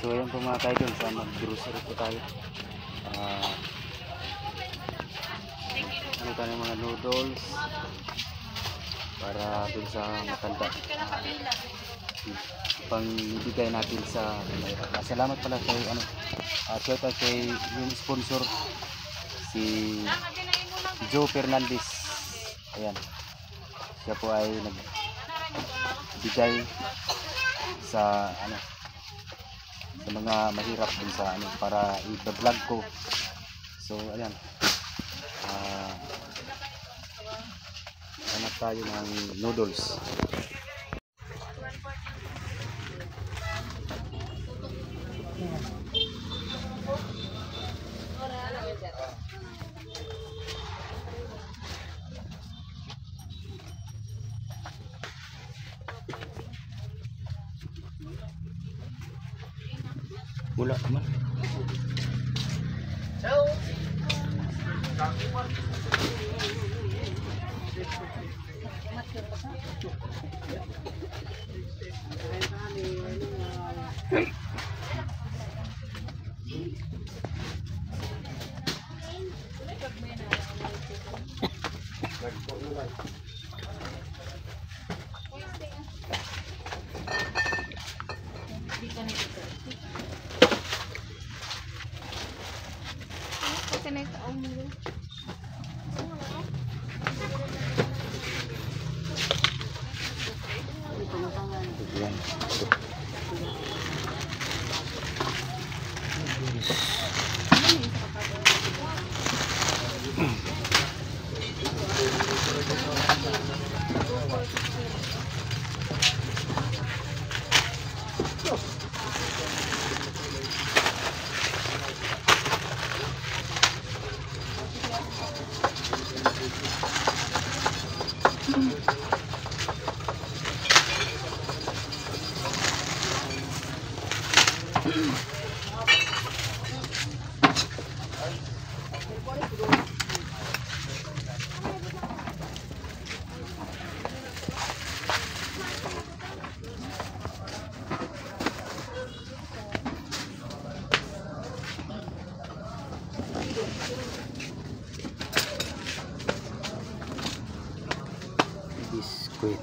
So ayan po mga kaidol, sa mag-grocery po tayo. Ano tayo mga noodles para dun sa matanda, pang ibigay natin sa mahirap. Salamat pala kay shout out kay yung sponsor, si Joe Fernandez. Ayan, siya po ay nagbigay sa sa mga mahirap din sa para i-vlog ko. So ayan, hanap tayo ng noodles. Wala naman. Biskuit.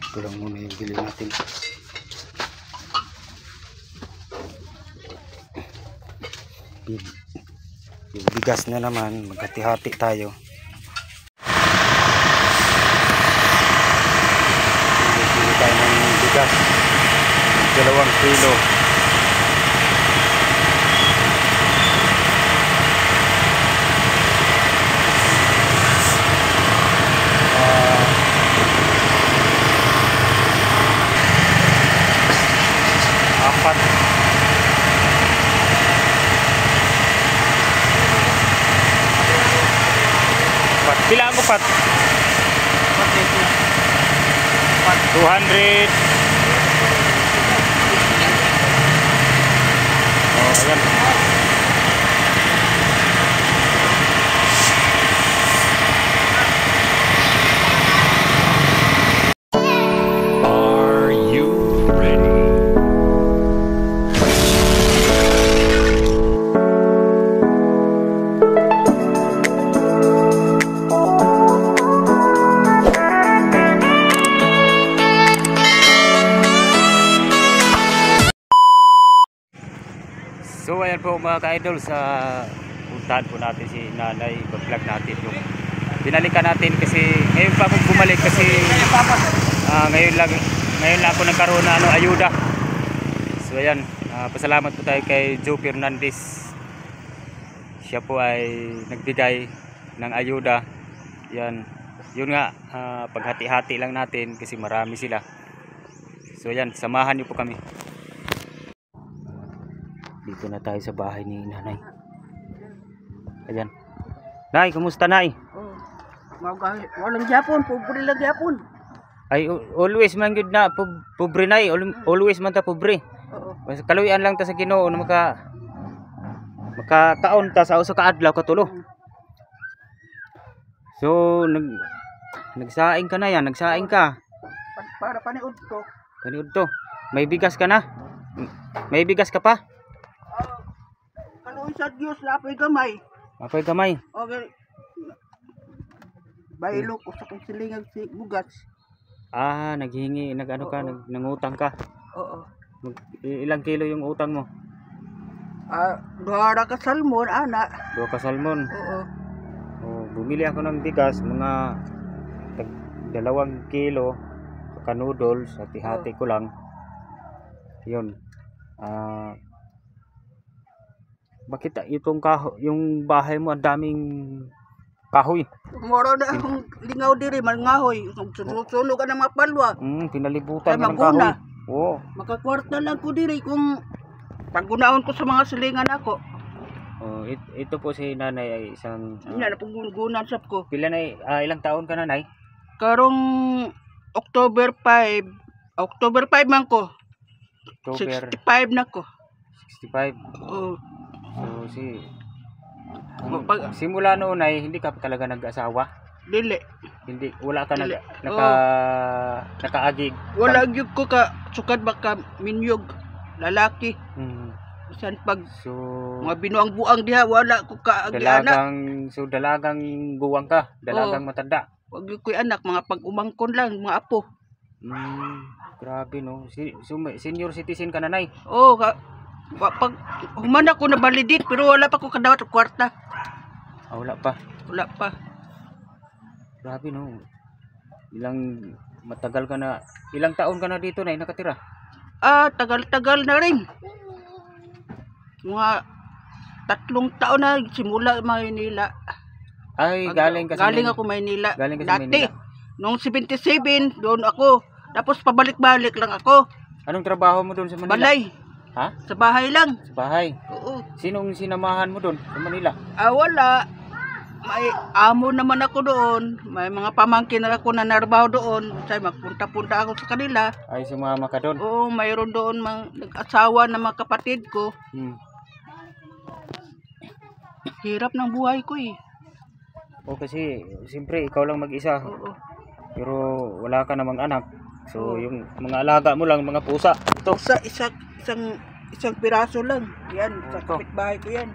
Ito lang muna yung bili natin. Yung bigas na naman, maghati-hati tayo. Bili tayo ng bigas, 2 kilo. Apat. Pila mo pat? 200. Oh, ayan. Are you ready? So ayan po mga ka-idol, sa puntahan po natin si nanay, i-vlog natin yung binalikan natin kasi ngayon pa akong bumalik kasi ngayon lang ako nagkaroon na ayuda. So ayan, pasalamat po tayo kay Joe Fernandez. Siya po ay nagbigay ng ayuda. Yan, yun nga, paghati-hati lang natin kasi marami sila. So ayan, samahan niyo po kami. Dito na tayo sa bahay ni nanay. Ayan. Nay, kumusta nay? Oh. Walang gyapon, pobre lang gyapon. Ay always man gud na pobre nay, always man ta pobre. Oo. Basta kaluyan lang ta sa Ginoo na makakaon ta sa usa ka adlaw katulo. So nagsaing ka na yan, nagsaing ka. Para paniud ko. Kaniud to. May bigas ka na? May bigas ka pa? Kaluoy sa Dios lapoy gamay. Apoy kamay. Okay. Baylo ko sa kong silingag si bugas. Naghingi, nag-ano ka, nangutang ka. Oo. Ilang kilo yung utang mo? Duhara ka salmon ana. 2 ka salmon. Oo. Bumili ako ng bigas, mga 2 kilo, saka noodles, hati-hati ko lang. Yun. Bakit itong yung bahay mo ang daming kahoy? Moro na akong lingaw diri mangahoy. Sunog ka ng mga palwa. Pinalibutan Ay, ka ng kahoy. maguna. Oo. Makakwarta lang ko diri kung paggunaon ko sa mga silingan ako. Ito po si nanay ay isang Yan na paggunan sab ko. pila na ilang taon ka nanay? Karong October 5 man ko. October 65 na ko. 65. Oo. So Pag simula noon ay hindi ka pa talaga nag-asawa? dili. Hindi, wala ka Dili. nakaagig. Wala gyud ko ka sukad baka minyog lalaki. Bisan pag So mga binuang buang diha wala ko ka agiana. dalagang guwang ka, dalagang matanda. Wag gyud ko'y anak mga pag-umangkon lang mga apo. Grabe no. Senior citizen ka nanay. Oo, pag human ako na validate pero wala pa ko kadawat og kwarta. Wala pa. Wala pa. Grabe no. Matagal ka na. Ilang taon ka na dito nay nakatira? Tagal-tagal na rin. Mga 3 taon na simula Maynila. Ay, galing ka sa Galing Maynila. ako Maynila. Galing ka sa Dati, Maynila. nung 77 doon ako. Tapos pabalik-balik lang ako. Anong trabaho mo doon sa Manila? Balay. Ha? Sa bahay lang. Sa bahay. Oo. Sinong sinamahan mo doon sa Manila? Wala. May amo naman ako doon. May mga pamangkin na ako na narbaho doon. Say magpunta-punta ako sa kanila. Ay, sumama ka doon. Oo, mayroon doon nag-asawa ng mga kapatid ko. Hirap ng buhay ko eh. Kasi siyempre ikaw lang mag-isa. Oo. Pero wala ka namang anak. So Oo. yung mga alaga mo lang, mga pusa. Ito. Isang piraso lang. Yan, sa Ito. kapitbahay ko yan.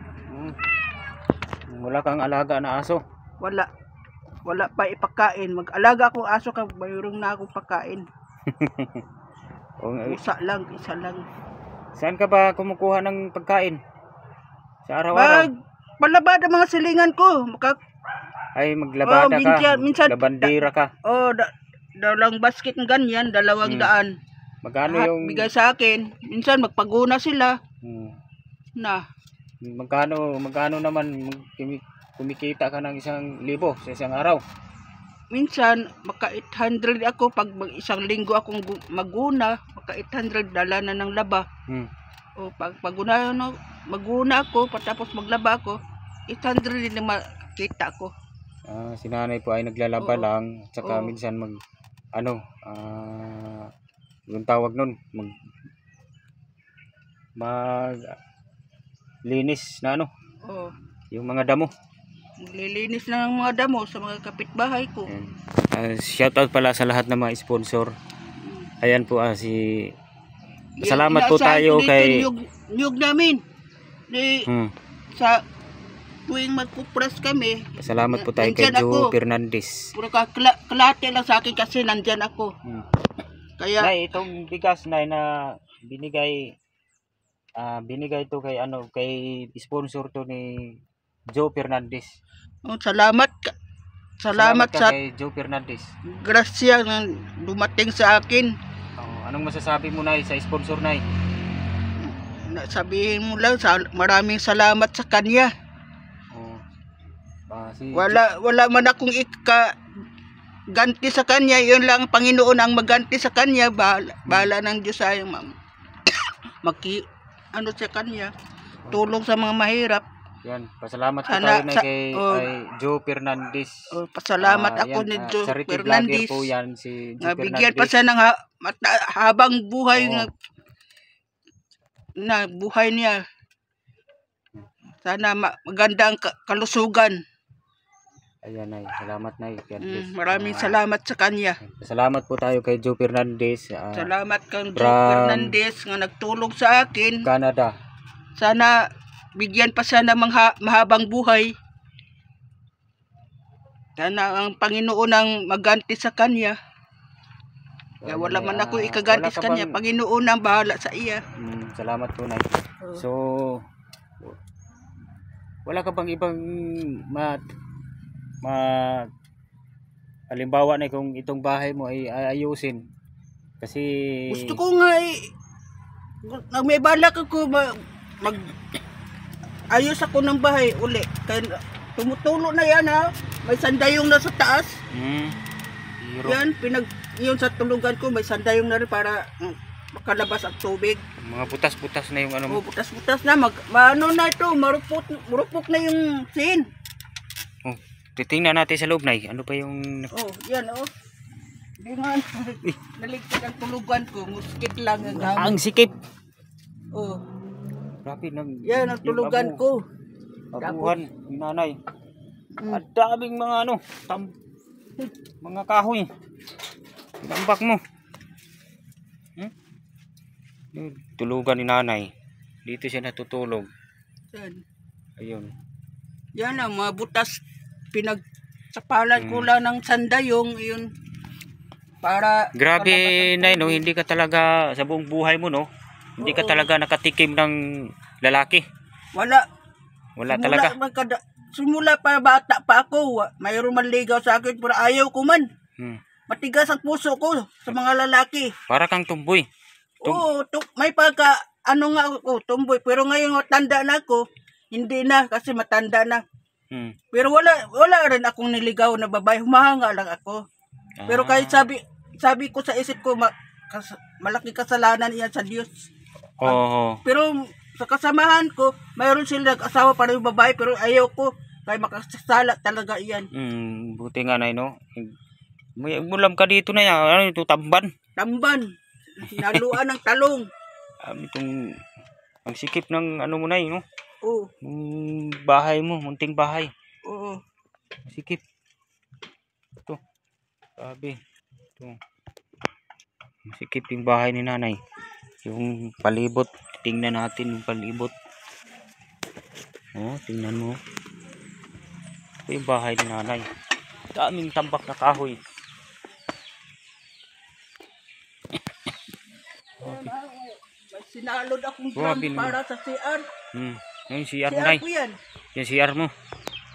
Wala kang alaga na aso. Wala. Wala pa ipakain. Mag-alaga akong aso ka, mayroong na akong pakain. Isa lang. Saan ka ba kumukuha ng pagkain? Sa araw-araw? Palabad ang mga silingan ko. Ay, maglabada ka. Minsan, Labandira ka. dalang basket ng ganyan, 200. Magkano Lahat yung... bigay sa akin. Minsan magpaguna sila. Na. Magkano naman kumikita ka ng 1,000 sa isang araw? Minsan, maka 800 ako. Pag isang linggo akong maguna, maka 800 dala na ng laba. O pag maguna ako, patapos maglaba ako, 800 din na makita ko. Si nanay po ay naglalaba Oo. lang. Tsaka Oo. minsan yung tawag nun, linis na Oo. yung mga damo. Maglilinis na ng mga damo sa mga kapitbahay ko. Shout out pala sa lahat ng mga sponsor. Ayan po salamat po Inaasahan tayo ko dito kay Nyug namin. Sa tuwing magpupras kami, salamat po tayo kay nandyan Joe ako. Fernandez. puro ka kalate lang sa akin kasi nandyan ako. Kaya Nay, itong bigas na binigay to kay sponsor to ni Joe Fernandez. salamat Salamat sa kay Joe Fernandez. grasya na dumating sa akin. Anong masasabi mo nay sa sponsor nay? Sabihin mo lang, maraming salamat sa kanya. Wala man akong ganti sa kanya, yun lang Panginoon ang maganti sa kanya. Bahala ng Diyos ay sa kanya, tulong sa mga mahirap. Yan, pasalamat po tayo na kay Joe Fernandez. Pasalamat ako ni Joe charity Fernandez. vlogger po yan si Joe Bigyan Fernandez. pa siya ng habang buhay. na buhay niya. Sana maganda ang kalusugan. Ayan, Nay. Salamat, Nay. God bless. Maraming salamat sa kanya. Salamat po tayo kay Joe Fernandez. Salamat kang Joe from Fernandez nga nagtulong sa akin. Canada. Sana bigyan pa siya ng mahabang buhay. Sana ang Panginoon ang maganti sa kanya. Kaya wala man ako ikaganti sa kanya. Panginoon ang bahala sa iya. Salamat po, Nay. So, wala ka bang ibang halimbawa na kung itong bahay mo ay ayusin? Kasi gusto ko nga may balak ako ayos ako ng bahay uli. Kaya tumutulo na yan ha. May sandayong na sa taas. Yan, yun sa tulugan ko may sandayong na rin para makalabas ang tubig. Mga butas-butas na yung ano mo. Butas-butas na. Ano na ito, marupok na yung sin. Titingnan natin sa loob, Nay. Ano pa yung... Yan Hindi nga, naligtad ang tulugan ko. Muskit lang ang Ang sikip! Grabe, yan ang tulugan ko. Abuhan, Nanay. Ang daming mga mga kahoy. Tambak mo. Yung tulugan ni Nanay. Dito siya natutulog. Yan. Ayun. Yan ang mga butas. Pinagsapalan ko lang ng sandayong yun para grabe, Nay, no? Hindi ka talaga sa buong buhay mo, no? Hindi ka talaga nakatikim ng lalaki. Wala talaga. Simula pa bata pa ako, mayroon man ligaw sa akin pero ayaw ko man. Matigas ang puso ko sa mga lalaki. Para kang tumboy. May pagka nga ako, tumboy, pero ngayon matanda na ako, hindi na kasi matanda na. Pero wala rin akong niligaw na babae, humahanga lang ako. Pero kahit sabi ko sa isip ko, malaki kasalanan iyan sa Diyos. Pero sa kasamahan ko, mayroon sila nag-asawa para yung babae, pero ayaw ko, kaya makasala talaga iyan. Buti nga, Nay, no? Mulam ka dito na yan. Ano ito, tamban? Tamban. Naluan ng talong. Ang sikip ng ano mo, Nay, no? Bahay mo, munting bahay. Sikip. Ito. Sabi. Ito. Sikip yung bahay ni Nanay. Yung palibot. Tingnan natin yung palibot. Tingnan mo. Ito yung bahay ni Nanay. Daming tambak na kahoy. May sinalod akong drum para sa CR. Yung CR, Nay. CR ko yan. Yung CR mo.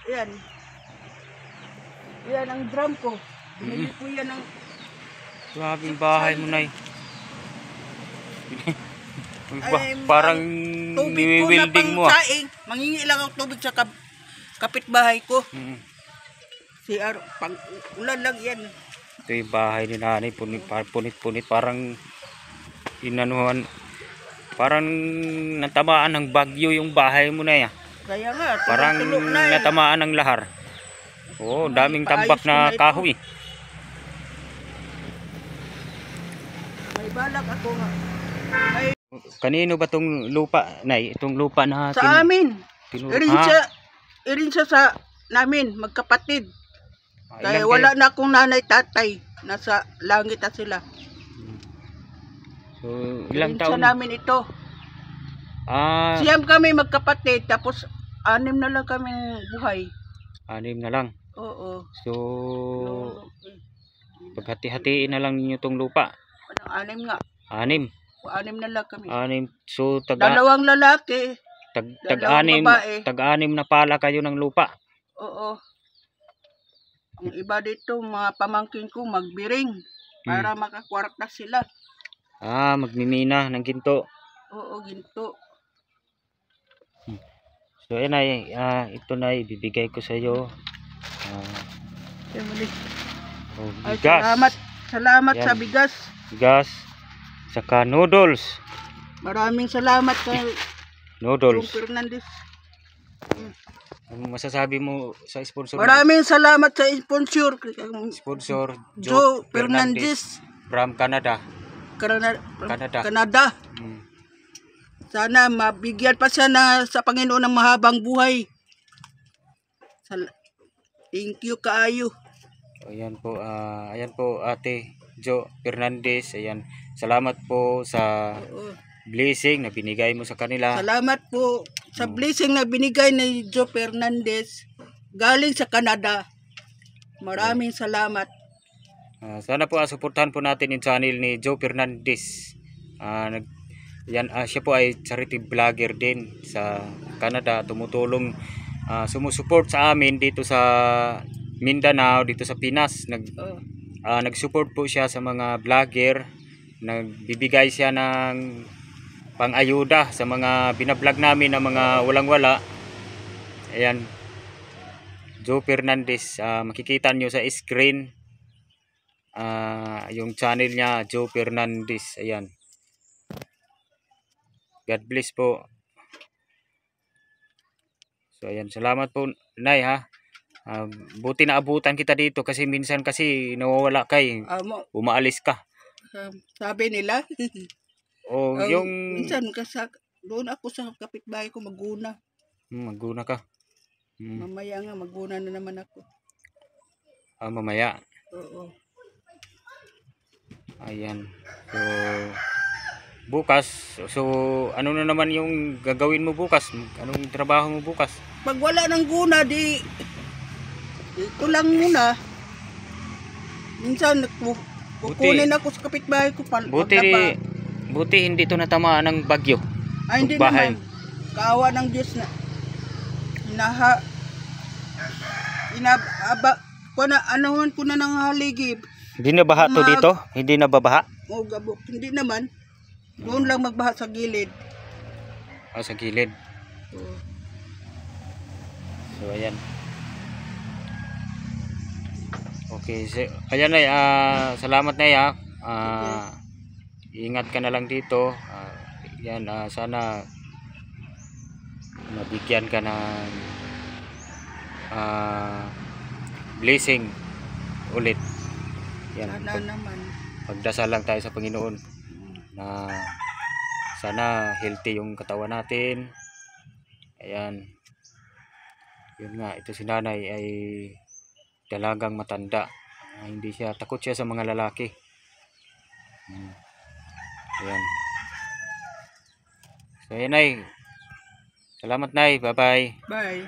Yan. Yan ang drum ko. Binili ko yan ng... Grabe yung bahay mo, Nay. Parang niwi-welding mo. Mangingi lang ako tubig sa kapitbahay ko. CR, pang ulan lang yan. Ito yung bahay ni Nanay. Punit-punit. Parang inanuhan. Parang natamaan ng bagyo yung bahay mo na yan. Kaya nga, parang natamaan ng lahar. Daming tambak na kahoy. May balak ako nga. Kanino ba tong lupa, Nay? Itong lupa na sa amin. Irin siya sa namin, magkapatid. Kaya wala na akong nanay tatay. Nasa langit na sila. So, ilang taon? Sa namin ito. Siyam kami magkapatid, tapos 6 na lang kami buhay. 6 na lang? Oo. So, paghati-hatiin na lang ninyo itong lupa? 6 nga. 6? 6 na lang kami. 6. So, 2 lalaki. Tag-6 na pala kayo ng lupa? Oo. Ang iba dito, mga pamangkin ko, magbiring. Para makakwarta sila. Magmimina ng ginto. Oo, ginto. So, yan ay, ito na ibibigay ko sa iyo. Bigas. Salamat yan. Sa bigas. Bigas. Saka noodles. Maraming salamat kay noodles. Joe Fernandez. Ano masasabi mo sa sponsor? Maraming salamat sa sponsor. Sponsor Joe Fernandez. From Canada. Canada. Sana mabigyan pa siya na sa Panginoon ng mahabang buhay. Thank you kaayo. Ayan po Ate Jo Fernandez. Ayan. Salamat po sa Oo. blessing na binigay mo sa kanila. Salamat po sa blessing na binigay ni Joe Fernandez galing sa Canada. Maraming salamat. Sana po suportahan po natin yung channel ni Joe Fernandez. Siya po ay charity vlogger din sa Canada. Tumutulong, sumusuport sa amin dito sa Mindanao, dito sa Pinas. Nag-support po siya sa mga vlogger. Nagbibigay siya ng pang-ayuda sa mga binablog namin na mga walang-wala. Ayan. Joe Fernandez, makikita nyo sa screen yung channel niya, Joe Fernandez. Ayan. God bless po. So ayan, salamat po Nay ha. Buti na abutan kita dito kasi minsan kasi nawawala kay umaalis ka. Sabi nila. Yung minsan doon ako sa kapitbahay ko maguna. Maguna ka. Mamaya nga maguna na naman ako. Mamaya. Oo. Ayan. So bukas, ano na naman yung gagawin mo bukas? Anong trabaho mo bukas? Pag wala ng guna, ito lang muna. Minsan kukunin ako sa kapitbahay ko. Buti hindi to natamaan ng bagyo. Ay, hindi bahay. naman. Kaawa ng Diyos na anuhan ko na ng haligib. Hindi na baha to dito? Hindi na babaha? O gabok. Hindi naman. Doon lang magbaha sa gilid. Sa gilid. So ayan. Okay, ayan Nay, salamat Nay ha. Ingat ka na lang dito. Yan, sana mabigyan ka ng blessing ulit. Yan. Sana naman. Pagdasal lang tayo sa Panginoon na sana healthy yung katawan natin. Ayan. Yun nga, ito si nanay ay dalagang matanda. Hindi siya, takot siya sa mga lalaki. Ayan. So ayan Nay. Salamat Nay. Bye bye. Bye.